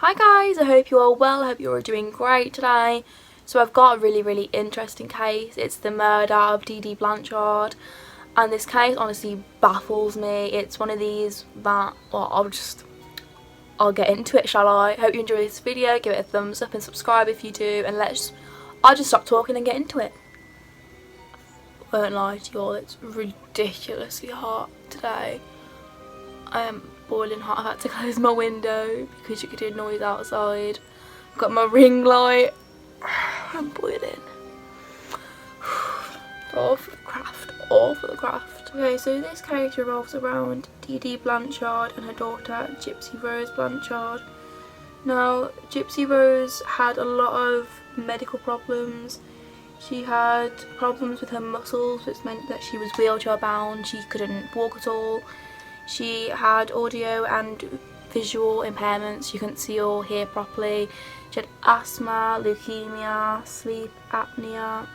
Hi guys, I hope you're all well, I hope you're all doing great today. So I've got a really interesting case. It's the murder of Deedee Blanchard, and this case honestly baffles me. It's one of these that, well, I'll get into it, shall I? Hope you enjoy this video, give it a thumbs up and subscribe if you do, and I'll just stop talking and get into it. I won't lie to you all, it's ridiculously hot today. I am boiling hot. I've had to close my window because you could hear noise outside. I've got my ring light. I'm boiling. All for the craft. All for the craft. Okay, so this case revolves around Deedee Blanchard and her daughter Gypsy Rose Blanchard. Now, Gypsy Rose had a lot of medical problems. She had problems with her muscles, which meant that she was wheelchair bound. She couldn't walk at all. She had audio and visual impairments. She couldn't see or hear properly. She had asthma, leukemia, sleep apnea.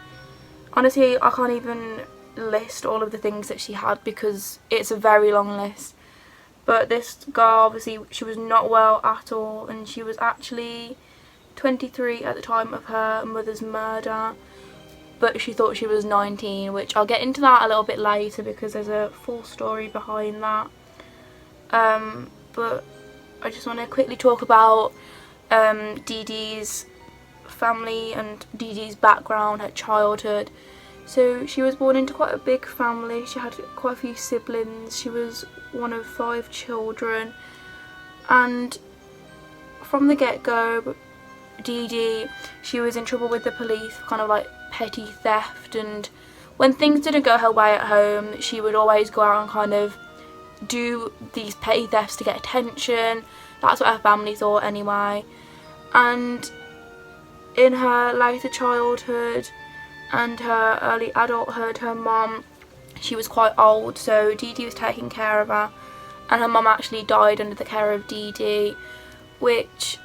Honestly, I can't even list all of the things that she had because it's a very long list. But this girl, obviously, she was not well at all, and she was actually 23 at the time of her mother's murder. But she thought she was 19, which I'll get into that a little bit later because there's a full story behind that. But I just want to quickly talk about Deedee's family and Deedee's background, her childhood. So she was born into quite a big family. She had quite a few siblings. She was one of 5 children, and from the get-go, Deedee, she was in trouble with the police for kind of like petty theft, and when things didn't go her way at home, she would always go out and kind of do these petty thefts to get attention. That's what her family thought anyway. And in her later childhood and her early adulthood, her mum, she was quite old, so Deedee was taking care of her, and her mum actually died under the care of Deedee, which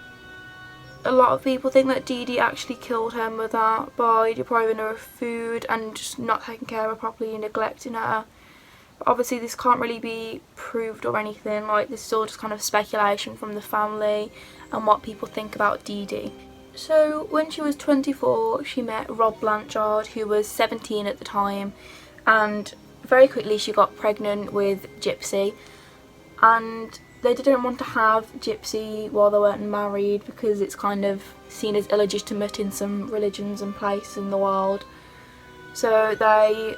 a lot of people think that Deedee actually killed her mother by depriving her of food and just not taking care of her properly and neglecting her. But obviously this can't really be proved or anything, like this is all just kind of speculation from the family and what people think about Deedee. So when she was 24, she met Rob Blanchard, who was 17 at the time, and very quickly she got pregnant with Gypsy, and they didn't want to have Gypsy while they weren't married because it's kind of seen as illegitimate in some religions and places in the world. So they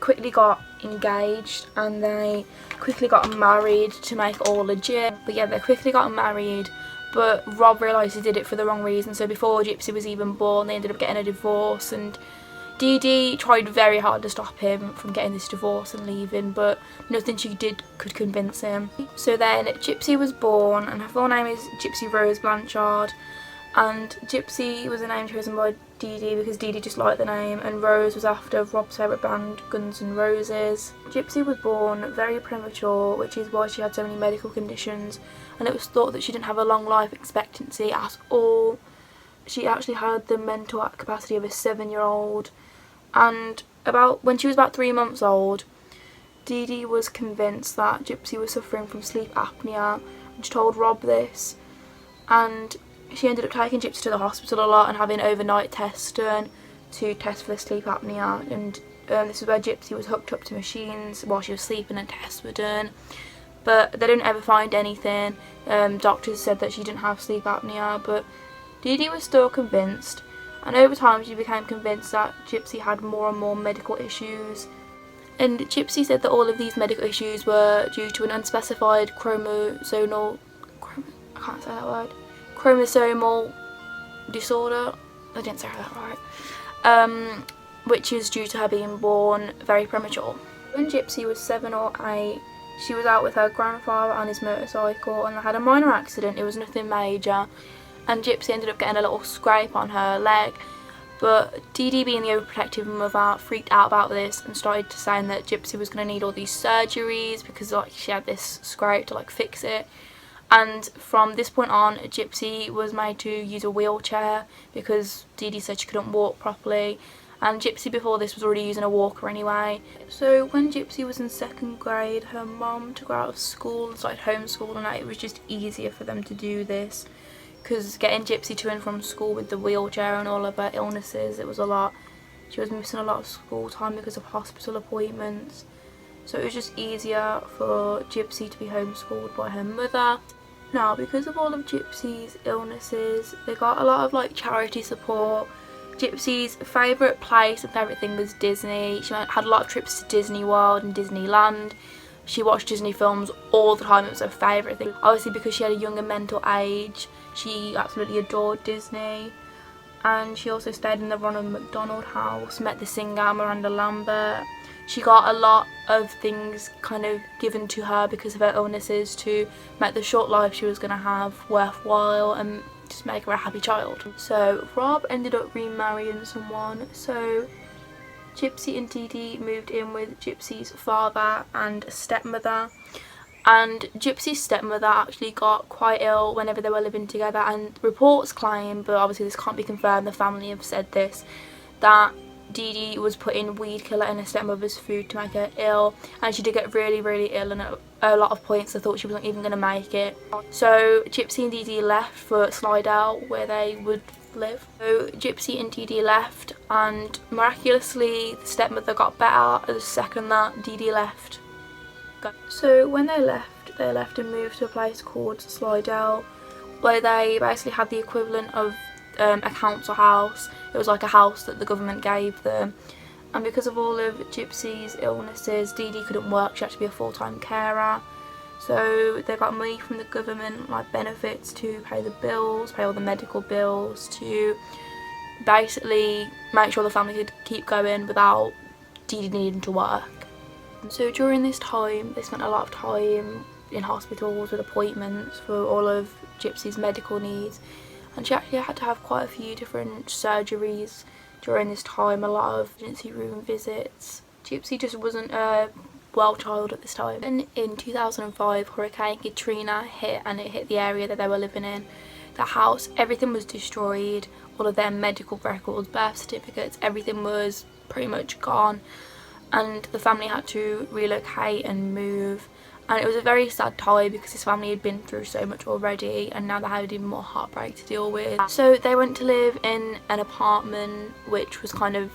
quickly got engaged and they quickly got married to make it all legit. But yeah, they quickly got married, but Rob realised he did it for the wrong reason. So before Gypsy was even born, they ended up getting a divorce, and Deedee tried very hard to stop him from getting this divorce and leaving, but nothing she did could convince him. So then Gypsy was born, and her full name is Gypsy Rose Blanchard, and Gypsy was a name chosen by Deedee because Deedee just liked the name, and Rose was after Rob's favourite band, Guns N' Roses. Gypsy was born very premature, which is why she had so many medical conditions, and it was thought that she didn't have a long life expectancy at all. She actually had the mental capacity of a 7-year-old. And when she was about 3 months old, Deedee was convinced that Gypsy was suffering from sleep apnea, and she told Rob this, and she ended up taking Gypsy to the hospital a lot and having overnight tests done to test for the sleep apnea, and this is where Gypsy was hooked up to machines while she was sleeping and tests were done, but they didn't ever find anything. Doctors said that she didn't have sleep apnea, but Deedee was still convinced. And over time she became convinced that Gypsy had more and more medical issues. And Gypsy said that all of these medical issues were due to an unspecified chromosomal disorder. I didn't say that right. Which is due to her being born very premature. When Gypsy was 7 or 8, she was out with her grandfather on his motorcycle and they had a minor accident. It was nothing major, and Gypsy ended up getting a little scrape on her leg, but Deedee, being the overprotective mother, freaked out about this and started to saying that Gypsy was going to need all these surgeries because like she had this scrape to like fix it. And from this point on, Gypsy was made to use a wheelchair because Deedee said she couldn't walk properly, and Gypsy before this was already using a walker anyway. So when Gypsy was in 2nd grade, her mum took her out of school and started homeschooling her. It was just easier for them to do this because getting Gypsy to and from school with the wheelchair and all of her illnesses, it was a lot. She was missing a lot of school time because of hospital appointments, so it was just easier for Gypsy to be homeschooled by her mother. Now, because of all of Gypsy's illnesses, they got a lot of like charity support. Gypsy's favourite place and favourite thing was Disney. She had a lot of trips to Disney World and Disneyland. She watched Disney films all the time. It was her favourite thing. Obviously, because she had a younger mental age, she absolutely adored Disney. And she also stayed in the Ronald McDonald house, met the singer Miranda Lambert. She got a lot of things kind of given to her because of her illnesses to make the short life she was going to have worthwhile and just make her a happy child. So Rob ended up remarrying someone. So Gypsy and Deedee moved in with Gypsy's father and stepmother. And Gypsy's stepmother actually got quite ill whenever they were living together, and reports claim, but obviously this can't be confirmed, the family have said this, that Deedee was putting weed killer in her stepmother's food to make her ill, and she did get really, really ill, and at a lot of points I thought she wasn't even going to make it. So Gypsy and Deedee left for Slidell, where they would live. So Gypsy and Deedee left, and miraculously the stepmother got better the second that Deedee left. So when they left and moved to a place called Slidell, where they basically had the equivalent of a council house. It was like a house that the government gave them, and because of all of Gypsy's illnesses, Deedee couldn't work. She had to be a full-time carer, so they got money from the government, like benefits, to pay the bills, pay all the medical bills, to basically make sure the family could keep going without Deedee needing to work. So during this time, they spent a lot of time in hospitals with appointments for all of Gypsy's medical needs, and she actually had to have quite a few different surgeries during this time, a lot of emergency room visits. Gypsy just wasn't a well child at this time. And in 2005, Hurricane Katrina hit, and it hit the area that they were living in. The house, everything was destroyed, all of their medical records, birth certificates, everything was pretty much gone. And the family had to relocate and move, and it was a very sad time because his family had been through so much already, and now they had even more heartbreak to deal with. So they went to live in an apartment which was kind of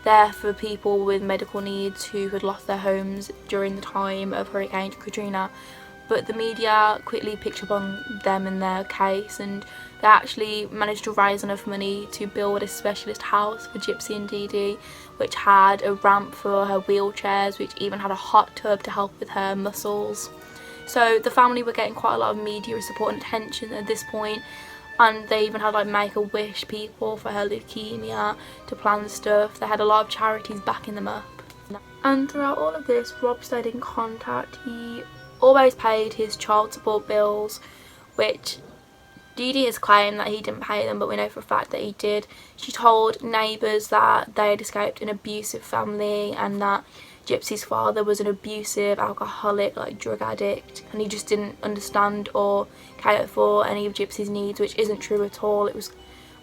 there for people with medical needs who had lost their homes during the time of Hurricane Katrina, but the media quickly picked up on them and their case, and they actually managed to raise enough money to build a specialist house for Gypsy and Deedee, which had a ramp for her wheelchairs, which even had a hot tub to help with her muscles. So the family were getting quite a lot of media support and attention at this point, and they even had like Make-A-Wish people for her leukemia to plan stuff. They had a lot of charities backing them up. And throughout all of this, Rob stayed in contact. He always paid his child support bills, which Deedee has claimed that he didn't pay them, but we know for a fact that he did. She told neighbours that they had escaped an abusive family, and that Gypsy's father was an abusive, alcoholic, like drug addict, and he just didn't understand or care for any of Gypsy's needs, which isn't true at all. It was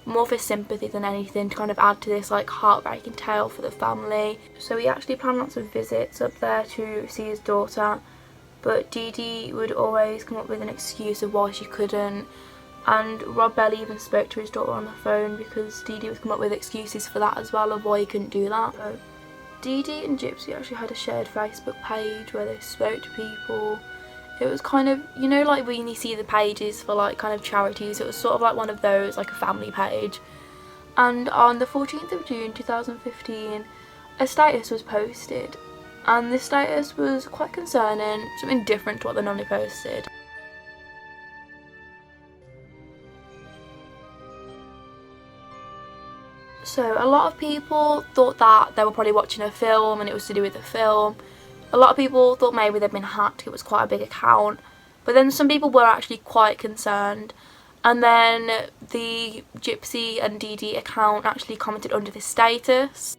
more for sympathy than anything, to kind of add to this like heartbreaking tale for the family. So he actually planned lots of visits up there to see his daughter, but Deedee would always come up with an excuse of why she couldn't. And Rob barely even spoke to his daughter on the phone because Deedee would come up with excuses for that as well, of why he couldn't do that. So Deedee and Gypsy actually had a shared Facebook page where they spoke to people. It was kind of, you know, like when you see the pages for like kind of charities, it was sort of like one of those, like a family page. And on the 14th of June 2015, a status was posted, and this status was quite concerning, something different to what they normally posted. So a lot of people thought that they were probably watching a film and it was to do with the film. A lot of people thought maybe they'd been hacked, it was quite a big account. But then some people were actually quite concerned. And then the Gypsy and Deedee account actually commented under this status.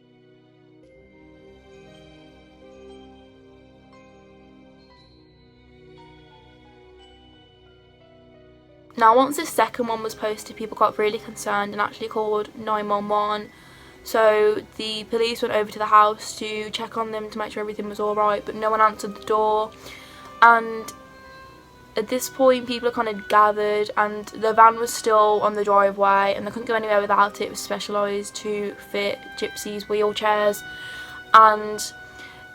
Now once the second one was posted, people got really concerned and actually called 911. So the police went over to the house to check on them to make sure everything was alright, but no one answered the door. And at this point people are kind of gathered, and the van was still on the driveway and they couldn't go anywhere without it. It was specialised to fit Gypsy's wheelchairs, and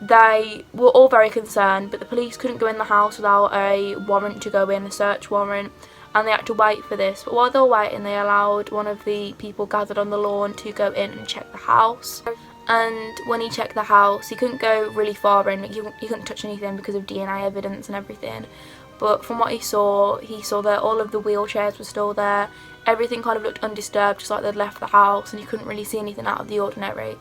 they were all very concerned, but the police couldn't go in the house without a warrant to go in, a search warrant, and they had to wait for this. But while they were waiting, they allowed one of the people gathered on the lawn to go in and check the house. And when he checked the house, he couldn't go really far in, he couldn't touch anything because of DNA evidence and everything. But from what he saw that all of the wheelchairs were still there. Everything kind of looked undisturbed, just like they'd left the house, and he couldn't really see anything out of the ordinary.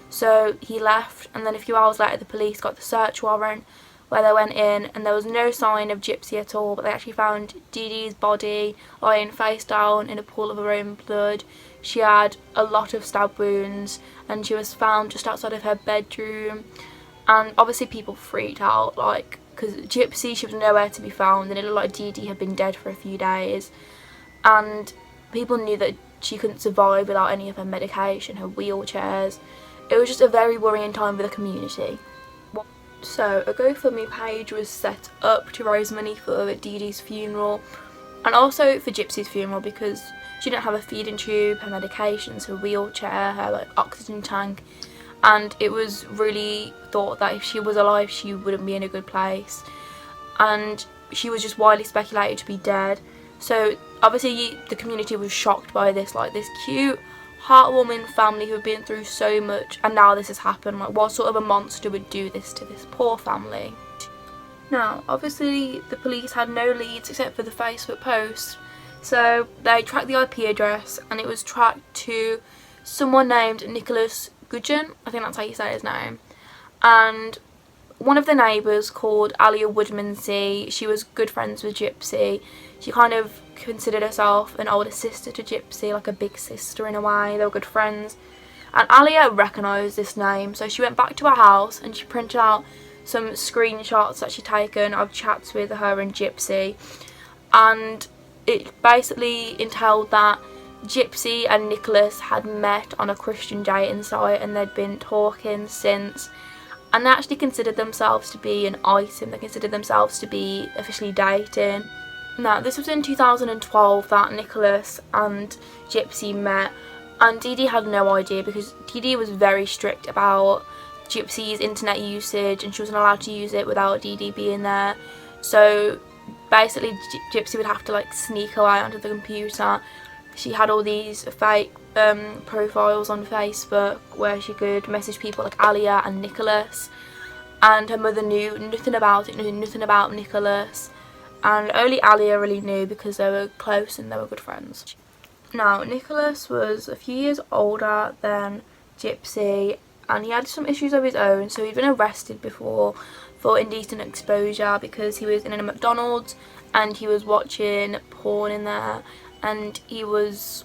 So he left, and then a few hours later the police got the search warrant, where they went in and there was no sign of Gypsy at all, but they actually found Deedee's body lying face down in a pool of her own blood. She had a lot of stab wounds and she was found just outside of her bedroom, and obviously people freaked out, like, because Gypsy, she was nowhere to be found, and it looked like Deedee had been dead for a few days, and people knew that she couldn't survive without any of her medication, her wheelchairs. It was just a very worrying time for the community. So a GoFundMe page was set up to raise money for Deedee's funeral, and also for Gypsy's funeral, because she didn't have a feeding tube, her medications, her wheelchair, her oxygen tank, and it was really thought that if she was alive she wouldn't be in a good place, and she was just widely speculated to be dead. So obviously the community was shocked by this, like, this cute, heartwarming family who have been through so much, and now this has happened. Like, what sort of a monster would do this to this poor family? Now obviously the police had no leads except for the Facebook post, so they tracked the IP address, and it was tracked to someone named Nicholas Gudgeon, I think that's how you say his name, and one of the neighbours called Alia Woodmansey, she was good friends with Gypsy. She kind of considered herself an older sister to Gypsy, like a big sister in a way. They were good friends. And Alia recognised this name, so she went back to her house and she printed out some screenshots that she'd taken of chats with her and Gypsy. And it basically entailed that Gypsy and Nicholas had met on a Christian dating site and they'd been talking since. And they actually considered themselves to be an item. They considered themselves to be officially dating. Now, this was in 2012 that Nicholas and Gypsy met, and Deedee had no idea because Deedee was very strict about Gypsy's internet usage, and she wasn't allowed to use it without Deedee being there. So basically Gypsy would have to, like, sneak away onto the computer. She had all these fake profiles on Facebook where she could message people like Alia and Nicholas, and her mother knew nothing about it, knew nothing about Nicholas, and only Alia really knew because they were close and they were good friends. Now Nicholas was a few years older than Gypsy, and he had some issues of his own, so he'd been arrested before for indecent exposure because he was in a McDonald's and he was watching porn in there, and he was,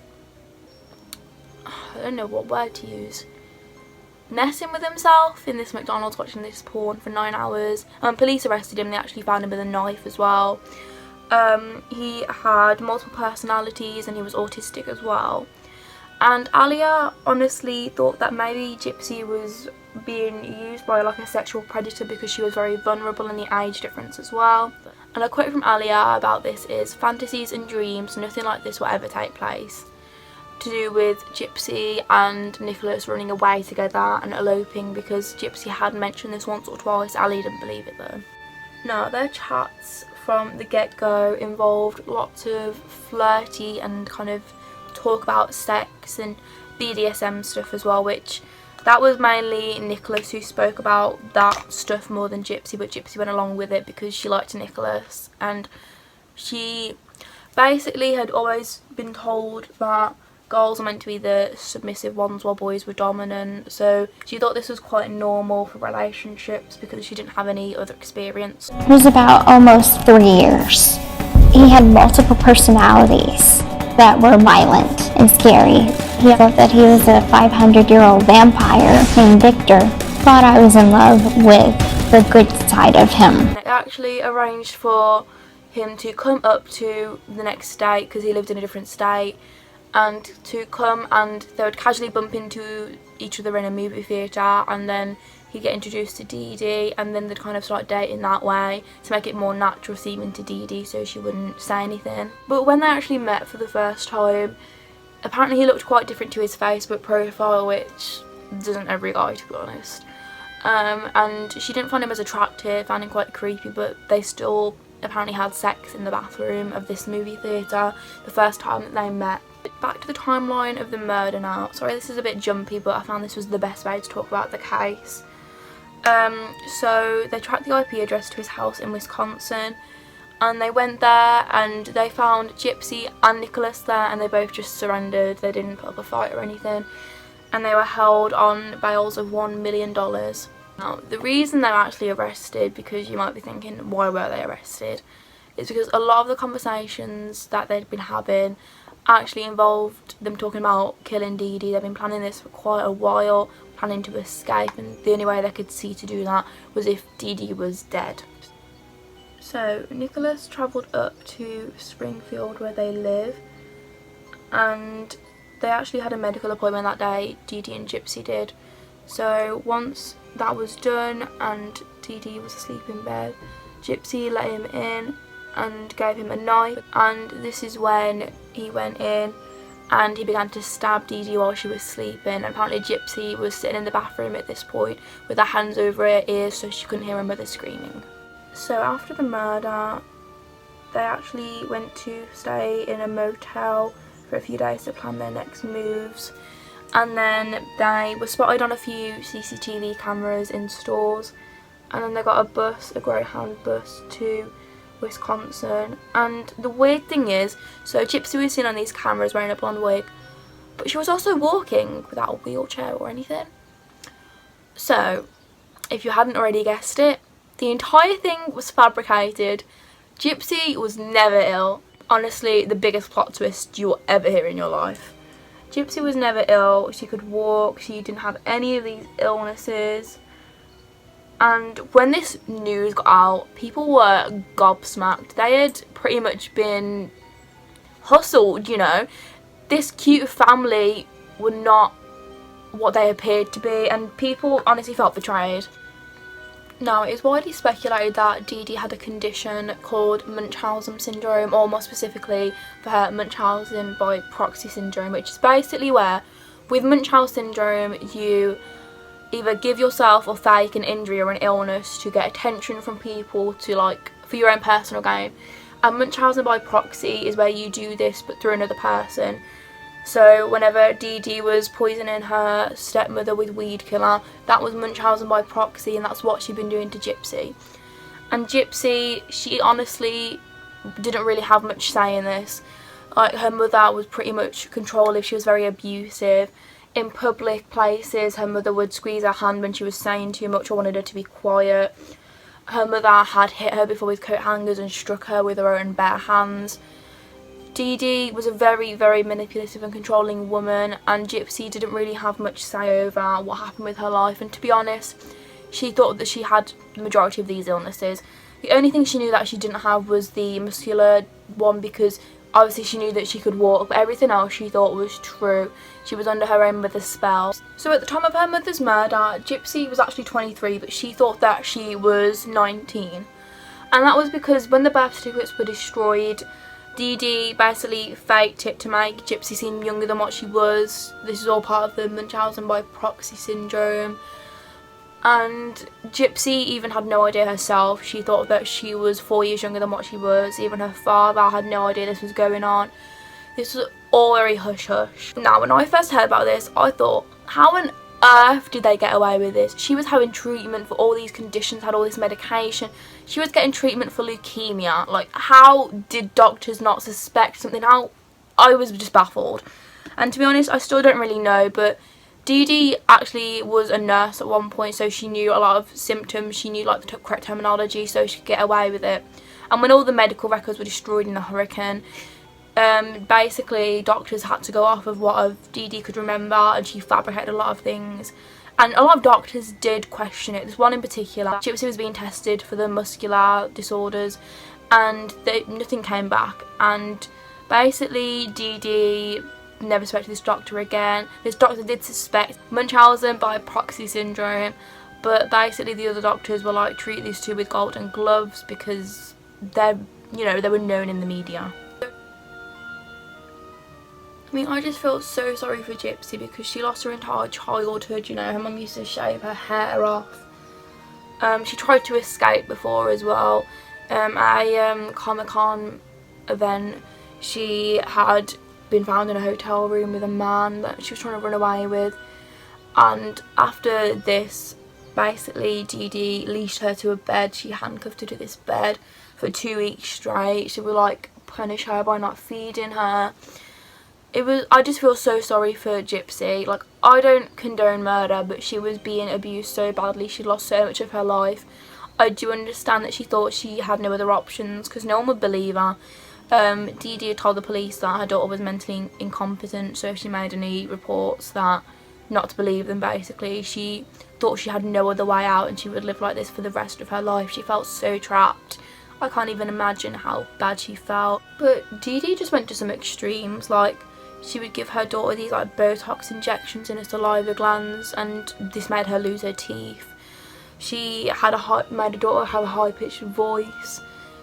I don't know what word to use, messing with himself in this McDonald's watching this porn for 9 hours. Police arrested him. They actually found him with a knife as well. He had multiple personalities and he was autistic as well. And Alia honestly thought that maybe Gypsy was being used by, like, a sexual predator because she was very vulnerable in the age difference as well. And a quote from Alia about this is, "Fantasies and dreams, nothing like this will ever take place." To do with Gypsy and Nicholas running away together and eloping, because Gypsy had mentioned this once or twice. Alia didn't believe it though. Now their chats from the get-go involved lots of flirty and kind of talk about sex and BDSM stuff as well, which that was mainly Nicholas who spoke about that stuff more than Gypsy, but Gypsy went along with it because she liked Nicholas, and she basically had always been told that girls are meant to be the submissive ones while boys were dominant, so she thought this was quite normal for relationships because she didn't have any other experience. It was about almost 3 years. He had multiple personalities that were violent and scary. He thought that he was a 500-year-old vampire named Victor. Thought I was in love with the good side of him. They actually arranged for him to come up to the next state because he lived in a different state, and to come, and they would casually bump into each other in a movie theatre, and then he'd get introduced to Deedee, and then they'd kind of start dating that way to make it more natural seeming to Deedee so she wouldn't say anything. But when they actually met for the first time, apparently he looked quite different to his Facebook profile, which doesn't every guy, to be honest. And she didn't find him as attractive, found him quite creepy, but they still apparently had sex in the bathroom of this movie theatre the first time that they met. Back to the timeline of the murder now. Sorry, this is a bit jumpy, but I found this was the best way to talk about the case. So they tracked the IP address to his house in Wisconsin, and they went there and they found Gypsy and Nicholas there, and they both just surrendered. They didn't put up a fight or anything, and they were held on bails of $1 million. Now, the reason they were actually arrested, because you might be thinking, why were they arrested, is because a lot of the conversations that they'd been having actually involved them talking about killing Deedee. They've been planning this for quite a while, planning to escape, and the only way they could see to do that was if Deedee was dead. So Nicholas travelled up to Springfield where they live, and they actually had a medical appointment that day, Deedee and Gypsy did. So once that was done and Deedee was asleep in bed, Gypsy let him in and gave him a knife, and this is when he went in and he began to stab Deedee while she was sleeping. And apparently Gypsy was sitting in the bathroom at this point with her hands over her ears so she couldn't hear her mother screaming. So after the murder, they actually went to stay in a motel for a few days to plan their next moves, and then they were spotted on a few CCTV cameras in stores, and then they got a bus, a Greyhound bus, to Wisconsin. And the weird thing is, so Gypsy was seen on these cameras wearing a blonde wig, but she was also walking without a wheelchair or anything. So, if you hadn't already guessed it, the entire thing was fabricated. Gypsy was never ill. Honestly, the biggest plot twist you'll ever hear in your life. Gypsy was never ill. She could walk. She didn't have any of these illnesses. And when this news got out, people were gobsmacked. They had pretty much been hustled, you know. This cute family were not what they appeared to be, and people honestly felt betrayed. Now, it is widely speculated that Deedee had a condition called Munchausen syndrome, or more specifically for her, Munchausen by proxy syndrome, which is basically where, with Munchausen syndrome, you either give yourself or fake an injury or an illness to get attention from people, to like, for your own personal gain. And Munchausen by proxy is where you do this but through another person. So whenever Deedee was poisoning her stepmother with weed killer, that was Munchausen by proxy, and that's what she'd been doing to Gypsy. And Gypsy, she honestly didn't really have much say in this. Like, her mother was pretty much controlling. She was very abusive. In public places, her mother would squeeze her hand when she was saying too much or wanted her to be quiet. Her mother had hit her before with coat hangers and struck her with her own bare hands. Deedee was a very, very manipulative and controlling woman, and Gypsy didn't really have much say over what happened with her life. And to be honest, she thought that she had the majority of these illnesses. The only thing she knew that she didn't have was the muscular one, because obviously she knew that she could walk, but everything else she thought was true. She was under her own mother's spell. So at the time of her mother's murder, Gypsy was actually 23, but she thought that she was 19. And that was because when the birth certificates were destroyed, Deedee basically faked it to make Gypsy seem younger than what she was. This is all part of the Munchausen by proxy syndrome. And Gypsy even had no idea herself. She thought that she was 4 years younger than what she was. Even her father had no idea this was going on. This was all very hush-hush. Now, when I first heard about this, I thought, how on earth did they get away with this? She was having treatment for all these conditions, had all this medication. She was getting treatment for leukemia. Like, how did doctors not suspect something? I was just baffled. And to be honest, I still don't really know, but Deedee actually was a nurse at one point, so she knew a lot of symptoms. She knew like the correct terminology, so she could get away with it. And when all the medical records were destroyed in the hurricane, basically doctors had to go off of what Deedee could remember, and she fabricated a lot of things. And a lot of doctors did question it. There's one in particular. Gypsy was being tested for the muscular disorders, and nothing came back. And basically Deedee never spoke to this doctor again. This doctor did suspect Munchausen by proxy syndrome, but basically the other doctors were like, treat these two with golden gloves because they're, you know, they were known in the media. I mean, I just feel so sorry for Gypsy because she lost her entire childhood, you know. Her mum used to shave her hair off. She tried to escape before as well. At a Comic-Con event, she had been found in a hotel room with a man that she was trying to run away with. And after this, basically Deedee leashed her to a bed. She handcuffed her to this bed for 2 weeks straight. She would like punish her by not feeding her. I just feel so sorry for Gypsy. Like, I don't condone murder, but she was being abused so badly. She lost so much of her life. I do understand that she thought she had no other options because no one would believe her. Deedee had told the police that her daughter was mentally incompetent, so if she made any reports, that not to believe them basically. She thought she had no other way out and she would live like this for the rest of her life. She felt so trapped. I can't even imagine how bad she felt. But Deedee just went to some extremes. Like, she would give her daughter these like Botox injections in her saliva glands, and this made her lose her teeth. She had made her daughter have a high-pitched voice.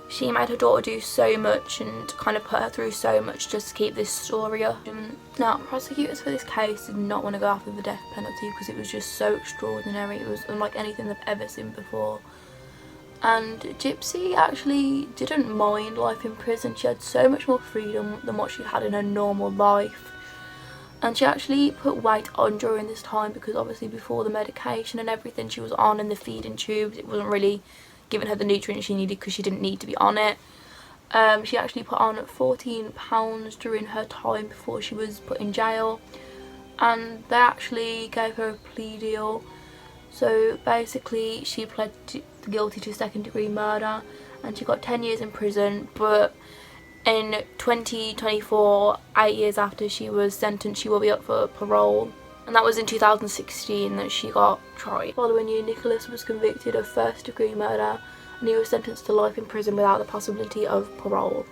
She made her daughter do so much and kind of put her through so much just to keep this story up. Now, prosecutors for this case did not want to go after the death penalty because it was just so extraordinary. It was unlike anything they've ever seen before. And Gypsy actually didn't mind life in prison. She had so much more freedom than what she had in her normal life. And she actually put weight on during this time because obviously before the medication and everything she was on and the feeding tubes, it wasn't really giving her the nutrients she needed because she didn't need to be on it. She actually put on 14 pounds during her time before she was put in jail. And they actually gave her a plea deal. So basically she pled guilty to second-degree murder and she got 10 years in prison, but in 2024, 8 years after she was sentenced, she will be up for parole. And that was in 2016 that she got tried. The following year, Nicholas was convicted of first-degree murder and he was sentenced to life in prison without the possibility of parole.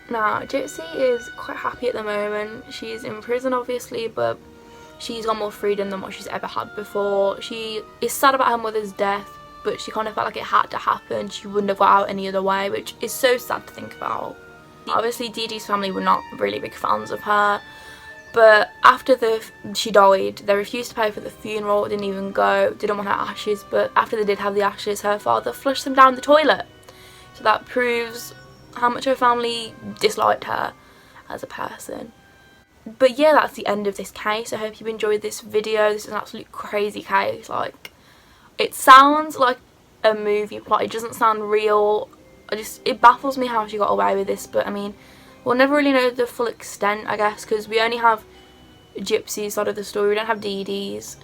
Now, Gypsy is quite happy at the moment. She's in prison obviously, but she's got more freedom than what she's ever had before. She is sad about her mother's death, but she kind of felt like it had to happen. She wouldn't have got out any other way, which is so sad to think about. Obviously, Deedee's family were not really big fans of her, but after she died, they refused to pay for the funeral, didn't even go, didn't want her ashes, but after they did have the ashes, her father flushed them down the toilet. So that proves how much her family disliked her as a person. But yeah, that's the end of this case. I hope you enjoyed this video. This is an absolute crazy case. Like, it sounds like a movie plot. It doesn't sound real. It baffles me how she got away with this. But I mean, we'll never really know the full extent, I guess, because we only have Gypsy's side of the story. We don't have Deedee's.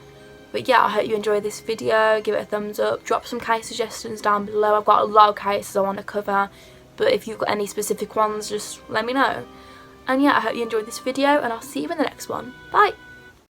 But yeah, I hope you enjoyed this video. Give it a thumbs up. Drop some case suggestions down below. I've got a lot of cases I want to cover. But if you've got any specific ones, just let me know. And yeah, I hope you enjoyed this video and I'll see you in the next one. Bye!